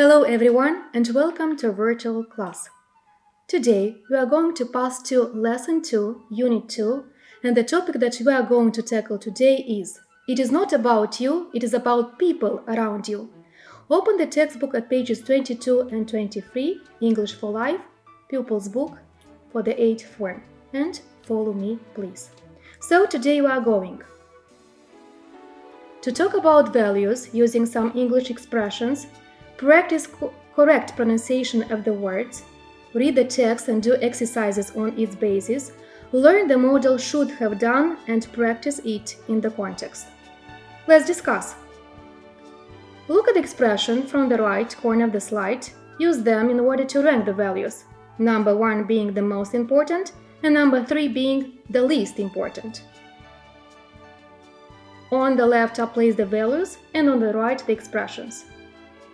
Hello everyone and welcome to a virtual class. Today we are going to pass to Lesson 2, Unit 2, and the topic that we are going to tackle today is It is not about you, it is about people around you. Open the textbook at pages 22 and 23, English for Life, Pupils Book for the 8th form, and follow me please. So today we are going to talk about values using some English expressions, practice correct pronunciation of the words, read the text and do exercises on its basis, learn the model should have done and practice it in the context. Let's discuss. Look at the expression from the right corner of the slide. Use them in order to rank the values, number 1 being the most important and number 3 being the least important. On the left are placed the values and on the right the expressions.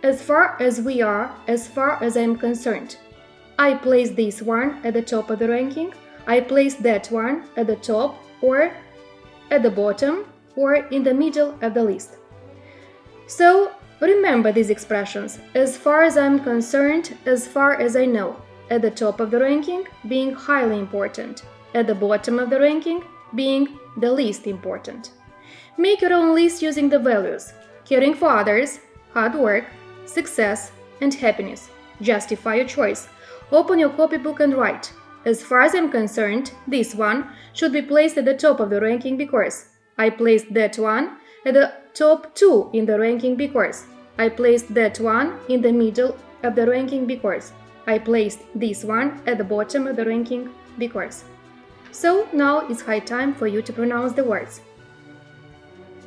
As far as we are, as far as I am concerned. I place this one at the top of the ranking, I place that one at the top or at the bottom or in the middle of the list. So remember these expressions, as far as I am concerned, as far as I know, at the top of the ranking being highly important, at the bottom of the ranking being the least important. Make your own list using the values, caring for others, hard work, success, and happiness. Justify your choice. Open your copybook and write. As far as I'm concerned, this one should be placed at the top of the ranking because I placed that one at the top 2 in the ranking because I placed that one in the middle of the ranking because I placed this one at the bottom of the ranking because. So now it's high time for you to pronounce the words.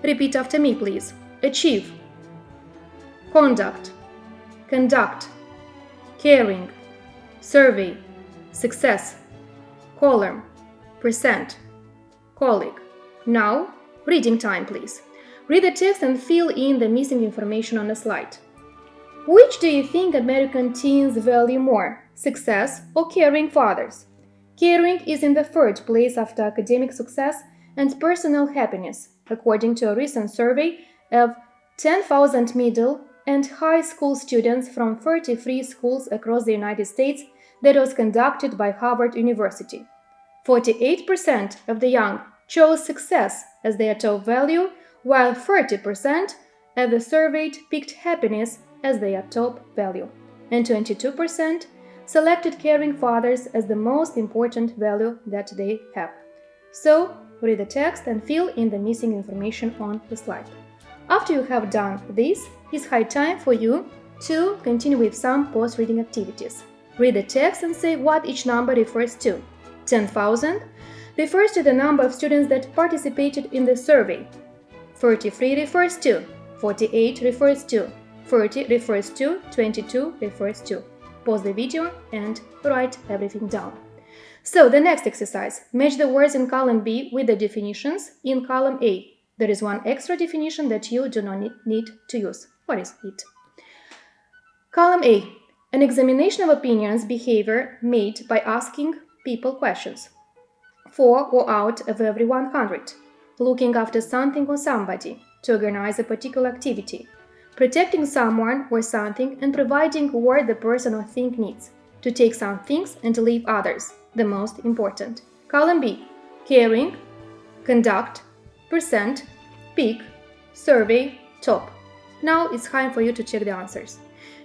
Repeat after me, please. Achieve, conduct, conduct, caring, survey, success, column, percent, colleague. Now, reading time, please. Read the text and fill in the missing information on the slide. Which do you think American teens value more, success or caring for others? Caring is in the third place after academic success and personal happiness, according to a recent survey of 10,000 middle and high school students from 33 schools across the United States that was conducted by Harvard University. 48% of the young chose success as their top value, while 30% of the surveyed picked happiness as their top value, and 22% selected caring for others as the most important value that they have. So, read the text and fill in the missing information on the slide. After you have done this, it's high time for you to continue with some post-reading activities. Read the text and say what each number refers to. 10,000 refers to the number of students that participated in the survey. 33 refers to, 48 refers to, 30 refers to, 22 refers to. Pause the video and write everything down. So the next exercise, match the words in column B with the definitions in column A. There is one extra definition that you do not need to use. What is it? Column A. An examination of opinions, behavior made by asking people questions. 4 or out of every 100. Looking after something or somebody. To organize a particular activity. Protecting someone or something and providing what the person or thing needs. To take some things and to leave others. The most important. Column B. Caring, conduct, percent, pick, survey, top. Now it's time for you to check the answers.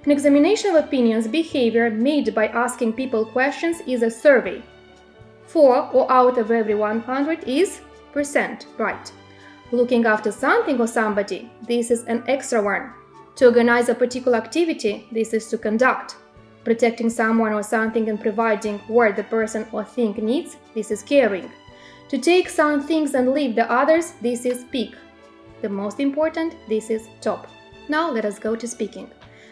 An examination of opinions, behavior made by asking people questions is a survey. 4 or out of every 100 is percent, right. Looking after something or somebody, this is an extra one. To organize a particular activity, this is to conduct. Protecting someone or something and providing what the person or thing needs, this is caring. To take some things and leave the others, this is pick. The most important, this is top. Now let us go to speaking.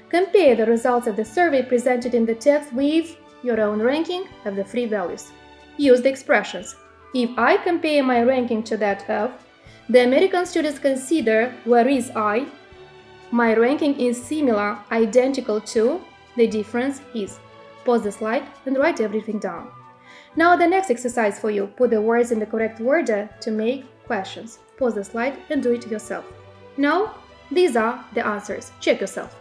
Compare the results of the survey presented in the text with your own ranking of the 3 values. Use the expressions. If I compare my ranking to that of, the American students consider where is I, my ranking is similar, identical to, the difference is. Pause the slide and write everything down. Now the next exercise for you. Put the words in the correct order to make questions. Pause the slide and do it yourself. Now, these are the answers. Check yourself.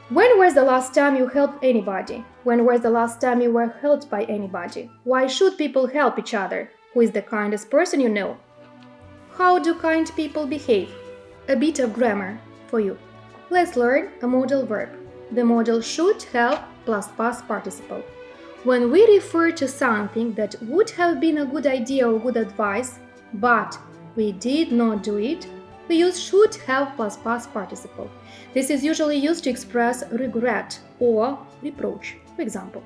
When was the last time you helped anybody? When was the last time you were helped by anybody? Why should people help each other? Who is the kindest person you know? How do kind people behave? A bit of grammar for you. Let's learn a modal verb. The modal should have plus past participle. When we refer to something that would have been a good idea or good advice, but we did not do it, we use should have plus past participle. This is usually used to express regret or reproach. For example,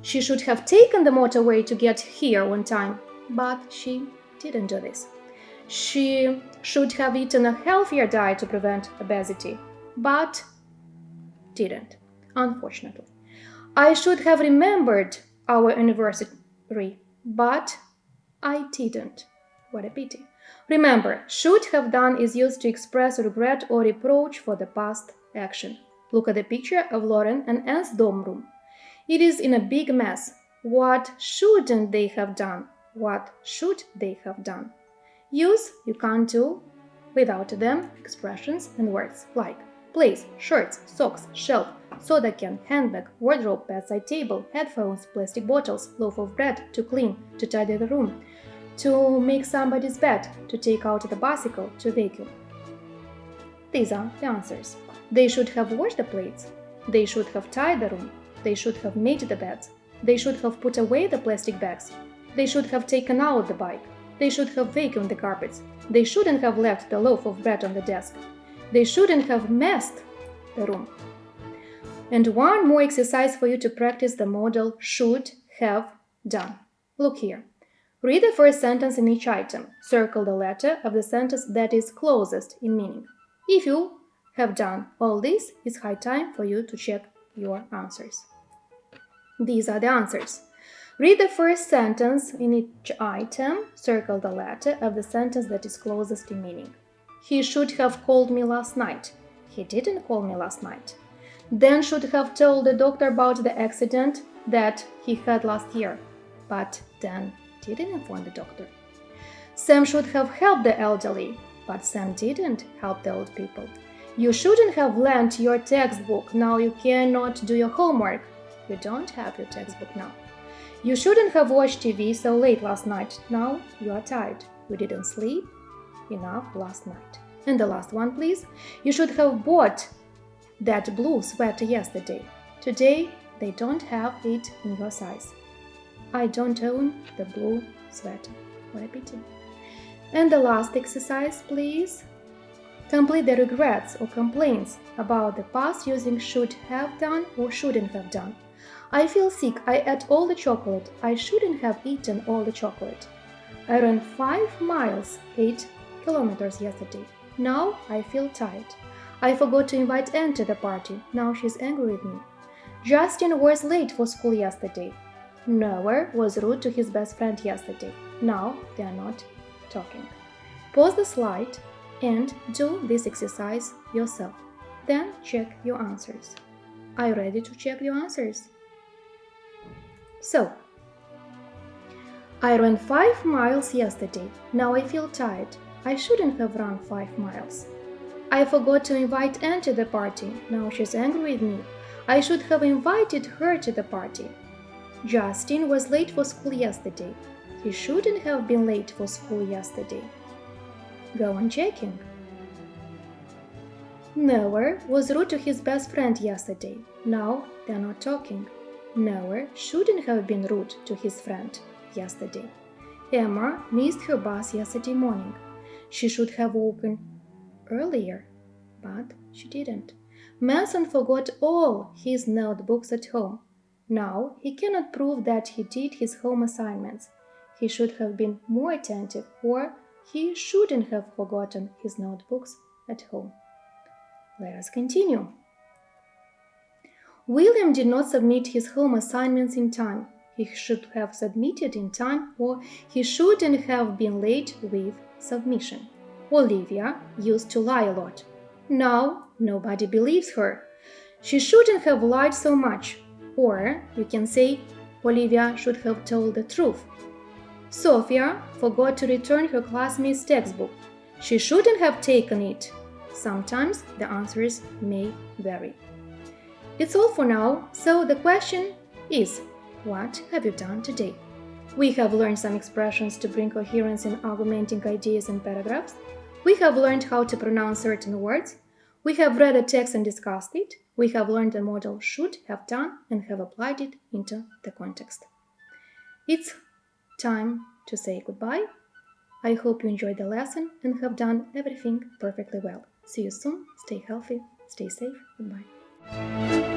she should have taken the motorway to get here on time, but she didn't do this. She should have eaten a healthier diet to prevent obesity, but didn't, unfortunately. I should have remembered our anniversary, but I didn't. What a pity. Remember, should have done is used to express regret or reproach for the past action. Look at the picture of Lauren and Anne's dorm room. It is in a big mess. What shouldn't they have done? What should they have done? Use you can't do without them expressions and words like place, shirts, socks, shelf, soda can, handbag, wardrobe, bedside table, headphones, plastic bottles, loaf of bread, to clean, to tidy the room, to make somebody's bed, to take out the bicycle, to vacuum. These are the answers. They should have washed the plates. They should have tied the room. They should have made the beds. They should have put away the plastic bags. They should have taken out the bike. They should have vacuumed the carpets. They shouldn't have left the loaf of bread on the desk. They shouldn't have messed the room. And one more exercise for you to practice the modal should have done. Look here. Read the first sentence in each item. Circle the letter of the sentence that is closest in meaning. If you have done all this, it's high time for you to check your answers. These are the answers. Read the first sentence in each item. Circle the letter of the sentence that is closest in meaning. He should have called me last night. He didn't call me last night. Dan should have told the doctor about the accident that he had last year, but Dan didn't inform the doctor. Sam should have helped the elderly, but Sam didn't help the old people. You shouldn't have lent your textbook. Now you cannot do your homework. You don't have your textbook now. You shouldn't have watched TV so late last night. Now you are tired. You didn't sleep enough last night. And the last one, please. You should have bought that blue sweater yesterday. Today, they don't have it in your size. I don't own the blue sweater. What a pity. And the last exercise, please. Complete the regrets or complaints about the past using should have done or shouldn't have done. I feel sick. I ate all the chocolate. I shouldn't have eaten all the chocolate. I ran 5 miles, 8 kilometers yesterday. Now I feel tired. I forgot to invite Anne to the party. Now she's angry with me. Justin was late for school yesterday. Noah was rude to his best friend yesterday. Now they are not talking. Pause the slide and do this exercise yourself. Then check your answers. Are you ready to check your answers? So, I ran 5 miles yesterday. Now I feel tired. I shouldn't have run 5 miles. I forgot to invite Anne to the party. Now she's angry with me. I should have invited her to the party. Justin was late for school yesterday. He shouldn't have been late for school yesterday. Go on checking. Noah was rude to his best friend yesterday. Now they're not talking. Noah shouldn't have been rude to his friend yesterday. Emma missed her bus yesterday morning. She should have woken earlier, but she didn't. Manson forgot all his notebooks at home. Now he cannot prove that he did his home assignments. He should have been more attentive, or he shouldn't have forgotten his notebooks at home. Let us continue. William did not submit his home assignments in time. He should have submitted in time, or he shouldn't have been late with submission. Olivia used to lie a lot. Now nobody believes her. She shouldn't have lied so much. Or you can say, Olivia should have told the truth. Sophia forgot to return her classmate's textbook. She shouldn't have taken it. Sometimes the answers may vary. It's all for now, so the question is, what have you done today? We have learned some expressions to bring coherence in argumenting ideas in paragraphs. We have learned how to pronounce certain words. We have read a text and discussed it. We have learned the model should, have done, and have applied it into the context. It's time to say goodbye. I hope you enjoyed the lesson and have done everything perfectly well. See you soon. Stay healthy. Stay safe. Goodbye.